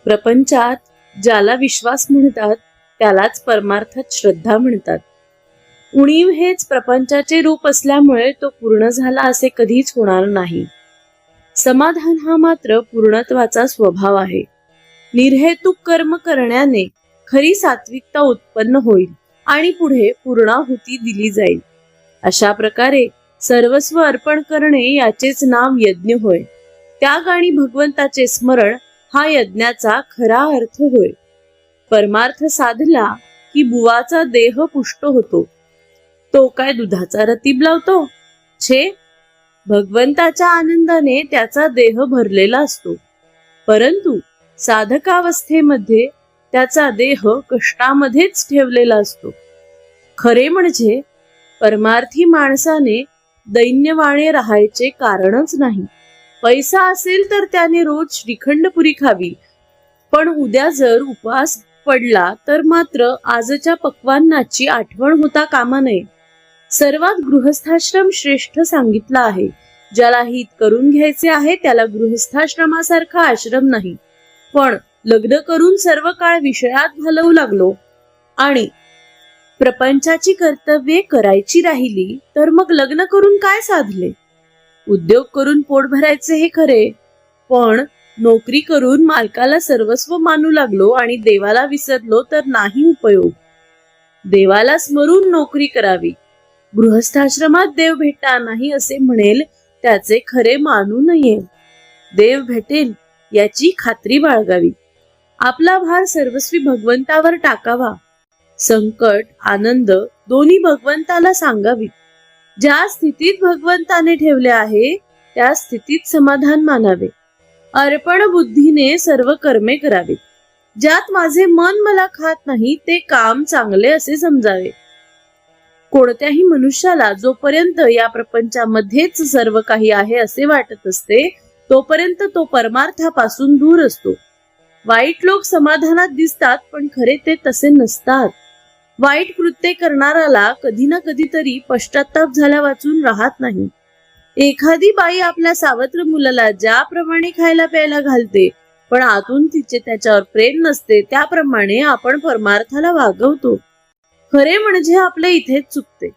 प्रपंचात ज्याला विश्वास म्हणतात त्यालाच परमार्थात श्रद्धा म्हणतात. उणीव हेच प्रपंचाचे रूप असल्यामुळे तो पूर्ण झाला असे कधीच होणार नाही. समाधान हा मात्र पूर्णत्वाचा स्वभाव आहे. निर्हेतुक कर्म करण्याने खरी सात्विकता उत्पन्न होईल आणि पुढे पूर्णाहुती दिली जाईल. अशा प्रकारे सर्वस्व अर्पण करणे याचेच नाव यज्ञ होय. त्याग आणि भगवंताचे स्मरण हा यज्ञाचा खरा अर्थ होय. परमार्थ साधला की बुवाचा देह पुष्ट होतो. तो काय दुधाचा रतीब लावतो? छे, भगवंताच्या आनंदाने त्याचा देह भरलेला असतो. परंतु साधकावस्थेमध्ये त्याचा देह कष्टामध्येच ठेवलेला असतो. खरे म्हणजे परमार्थी माणसाने दैन्यवाणे राहायचे कारणच नाही. पैसा असेल तर त्याने रोज श्रीखंडपुरी खावी, पण उद्या जर उपवास पडला तर मात्र आजच्या पक्वान्नाची आठवण होता कामा नये. सर्वात गृहस्थाश्रम श्रेष्ठ सांगितला आहे. ज्याला हित करून घ्यायचे आहे त्याला गृहस्थाश्रमासारखा आश्रम नाही. पण लग्न करून सर्व काळ विषयात घालवू लागलो आणि प्रपंचाची कर्तव्ये करायची राहिली तर मग लग्न करून काय साधले? उद्योग करून पोट भरायचे हे खरे, पण नोकरी करून मालकाला सर्वस्व मानू लागलो आणि देवाला विसरलो तर नाही उपयोग. देवाला स्मरून नोकरी करावी. गृहस्थाश्रमात देव भेटणार नाही असे म्हणेल त्याचे खरे मानू नये. देव भेटेल याची खात्री बाळगावी. आपला भार सर्वस्वी भगवंतावर टाकावा. संकट आनंद दोन्ही भगवंताला सांगावी. ज्या स्थितीत भगवंताने ठेवले आहे त्या स्थितीत समाधान मानावे. अर्पण बुद्धीने सर्व कर्मे करावी. ज्यात माझे मन मला खात नाही ते काम चांगले असे समजावे. कोणत्याही मनुष्याला जोपर्यंत या प्रपंचामध्येच सर्व काही आहे असे वाटत असते तोपर्यंत तो परमार्थापासून दूर असतो. वाईट लोक समाधानात दिसतात पण खरे ते तसे नसतात. वाईट कृत्ये करणाराला कधी ना कधीतरी पश्चाताप झाला वाचून राहत नाही. एखादी बाई आपल्या सावत्र मुलाला ज्याप्रमाणे खायला प्यायला घालते पण आतून तिचे त्याच्यावर प्रेम नसते त्याप्रमाणे आपण परमार्थाला वागवतो. खरे म्हणजे आपले इथेच चुकते.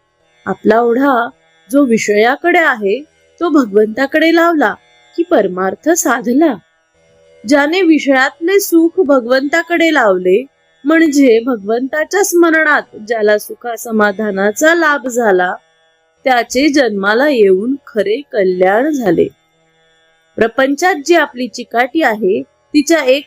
आपला ओढा जो विषयाकडे आहे तो भगवंताकडे लावला की परमार्थ साधला. ज्याने विषयातले सुख भगवंताकडे लावले म्हणजे भगवंताच्या स्मरणात ज्याला सुखा समाधानाचा लाभ झाला त्याचे जन्माला येऊन खरे कल्याण झाले. प्रपंचात जी आपली चिकाटी आहे तिच्या एक